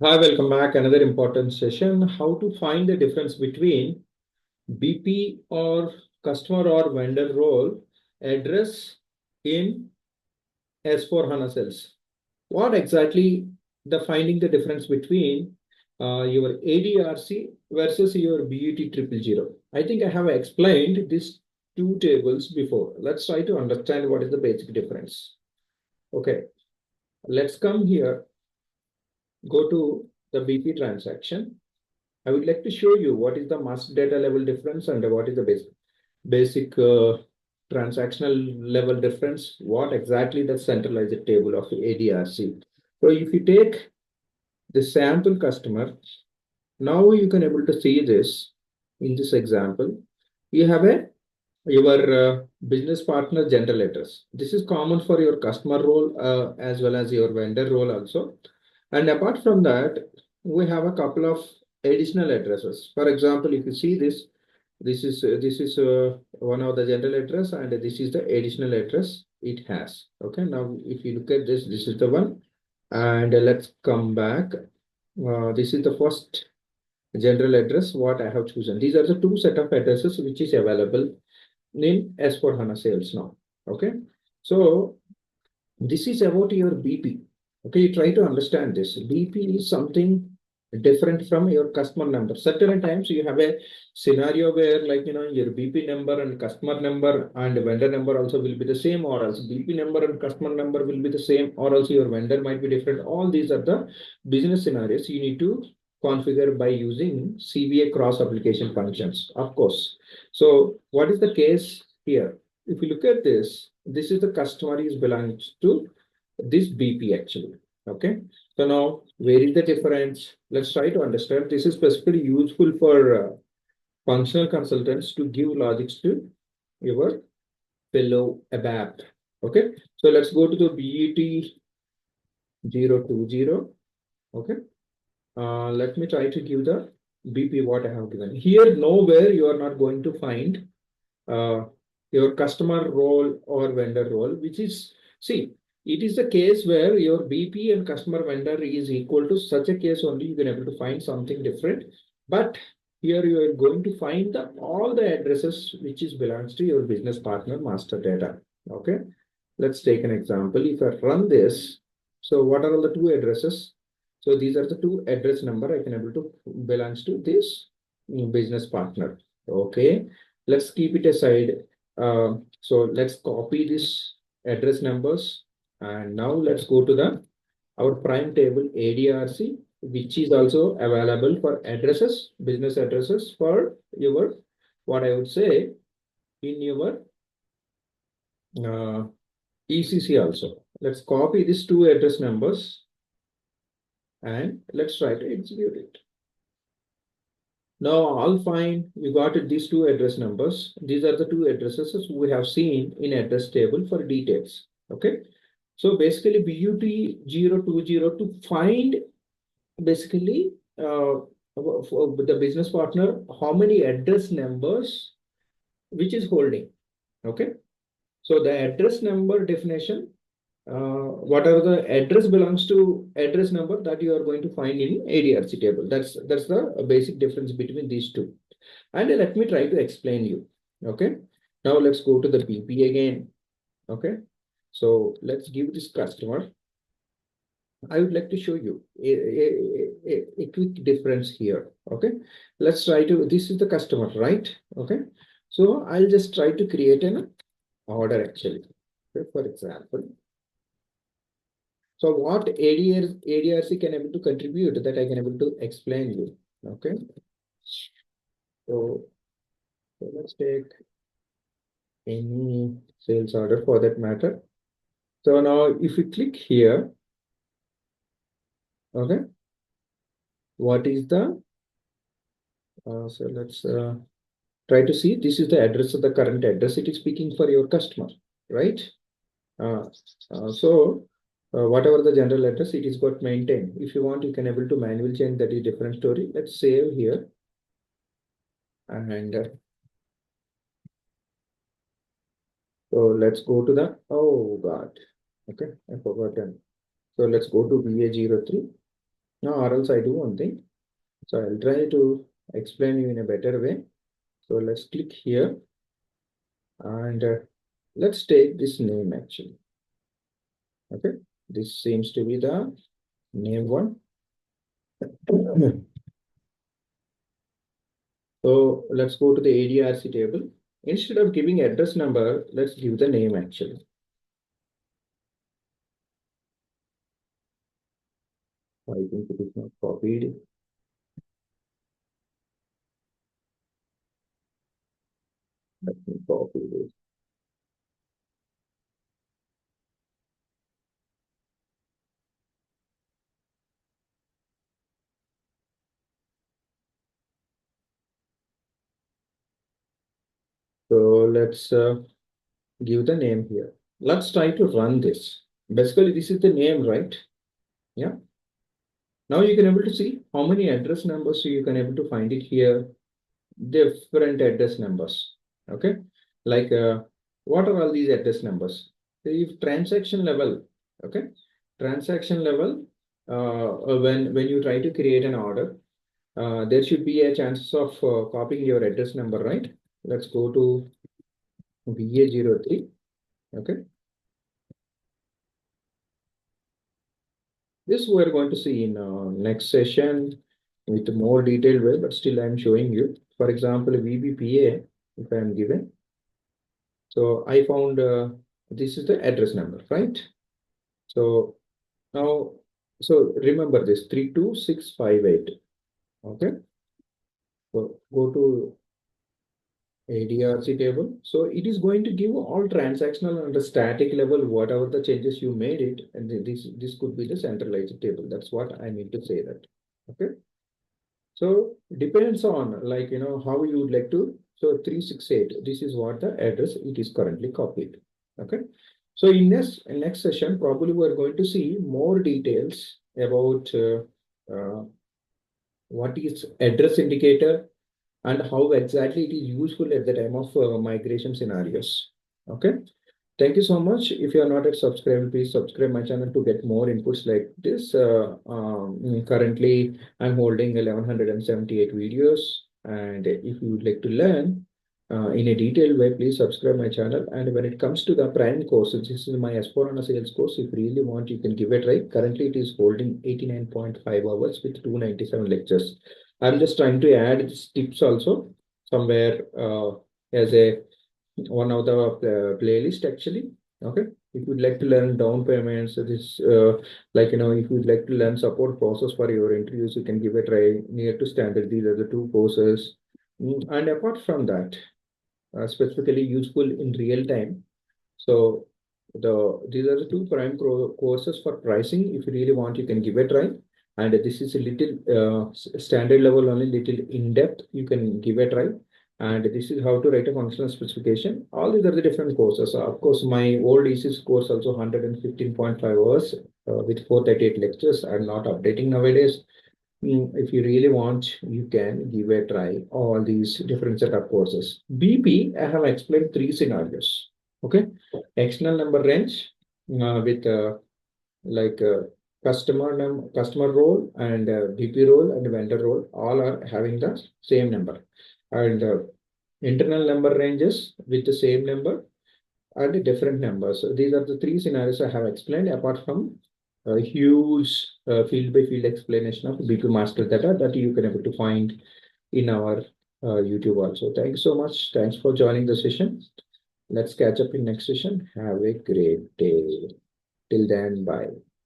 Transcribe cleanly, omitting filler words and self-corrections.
Hi, welcome back. Another important session. How to find the difference between BP or customer or vendor role address in S4 HANA cells. What exactly the finding the difference between your ADRC versus your BUT000? I think I have explained these two tables before. Let's try to understand what is the basic difference. Okay, let's come here, go to the BP transaction. I would like to show you what is the master data level difference and what is the basic transactional level difference, what exactly the centralized table of ADRC. So if you take the sample customer, now you can able to see this in this example. You have your business partner general address. This is common for your customer role as well as your vendor role also. And apart from that, we have a couple of additional addresses. For example, if you see this, this is one of the general address, and this is the additional address it has. Okay, now if you look at this, this is the one, and let's come back. This is the first general address what I have chosen. These are the two set of addresses which is available in S4 HANA sales now. Okay, so this is about your BP. Okay, you try to understand this. BP is something different from your customer number. Certain times you have a scenario where, like, your BP number and customer number and vendor number also will be the same, or else BP number and customer number will be the same, or also your vendor might be different. All these are the business scenarios you need to configure by using CVA cross application functions, of course. So what is the case here? If you look at this, this is the customer is belongs to this BP actually. Okay. So now where is the difference? Let's try to understand. This is specifically useful for functional consultants to give logics to your fellow ABAP. Okay. So let's go to the BUT020. Okay. Let me try to give the BP what I have given. Here, nowhere you are not going to find uh, your customer role or vendor role, which is, see, it is the case where your BP and customer vendor is equal to such a case only you can able to find something different. But here you are going to find all the addresses which is belongs to your business partner master data. Okay, let's take an example. If I run this, so what are all the two addresses? So these are the two address number I can able to belongs to this business partner. Okay, let's keep it aside. So let's copy this address numbers, and now let's go to the our prime table ADRC, which is also available for addresses, business addresses for your, what I would say, in your ECC also. Let's copy these two address numbers and let's try to execute it. Now all fine, we got these two address numbers. These are the two addresses we have seen in address table for details. Okay. So basically BUT020 to find basically for the business partner, how many address numbers which is holding. Okay. So the address number definition, whatever the address belongs to address number that you are going to find in ADRC table. That's the basic difference between these two. And let me try to explain you. Okay. Now let's go to the BP again. Okay. So let's give this customer. I would like to show you a quick difference here. Okay. Let's try to, this is the customer, right? Okay. So I'll just try to create an order actually. Okay, for example. So what ADRC can able to contribute that I can able to explain you. Okay. So, let's take any sales order for that matter. So now if you click here, okay, what is the, so let's try to see, this is the address of the current address. It is speaking for your customer, right? So whatever the general address, it is got maintained. If you want, you can able to manually change, that is different story. Let's save here. And so let's go to the, oh God, okay, I forgotten. So let's go to BA03. Now, or else I do one thing. So I'll try to explain you in a better way. So let's click here and let's take this name actually. Okay, this seems to be the name one. So let's go to the ADRC table. Instead of giving address number, let's give the name actually. I think it is not copied. Let me copy this. So let's give the name here. Let's try to run this. Basically, this is the name, right? Yeah. Now you can able to see how many address numbers, so you can able to find it here. Different address numbers. Okay. Like what are all these address numbers? If transaction level, okay. Transaction level, when you try to create an order, there should be a chances of copying your address number, right? Let's go to BUT020. Okay. This we're going to see in next session with more detailed way, but still I'm showing you. For example, VBPA, if I'm given. So I found this is the address number, right? So now, so remember this 32658. Okay. So go to ADRC table. So it is going to give all transactional and the static level, whatever the changes you made it, and this could be the centralized table. That's what I mean to say that. Okay. So depends on like how you would like to. So 368. This is what the address it is currently copied. Okay. So in next session, probably we're going to see more details about what is address indicator and how exactly it is useful at the time of migration scenarios. Okay. Thank you so much. If you are not yet subscribed, please subscribe my channel to get more inputs like this. Currently, I'm holding 1178 videos. And if you would like to learn in a detailed way, please subscribe my channel. And when it comes to the prime course, this is my S4 sales course. If you really want, you can give it a try. Currently, it is holding 89.5 hours with 297 lectures. I'm just trying to add these tips also somewhere as a one of the playlist actually. Okay, if you'd like to learn down payments, this like if you'd like to learn support process for your interviews, you can give it a try. Near to standard, these are the two courses. And apart from that, specifically useful in real time. So these are the two prime courses for pricing. If you really want, you can give it a try. And this is a little standard level only, little in depth. You can give it a try. And this is how to write a functional specification. All these are the different courses. Of course, my old ECS course also 115.5 hours with 438 lectures. I'm not updating nowadays. If you really want, you can give a try all these different set of courses. BP, I have explained three scenarios. Okay, external number range with like customer role and BP role and vendor role, all are having the same number, and internal number ranges with the same number and different numbers. So these are the three scenarios I have explained, apart from a huge field by field explanation of B2 master data that you can able to find in our YouTube also. Thanks so much. Thanks for joining the session. Let's catch up in next session. Have a great day. Till then, bye.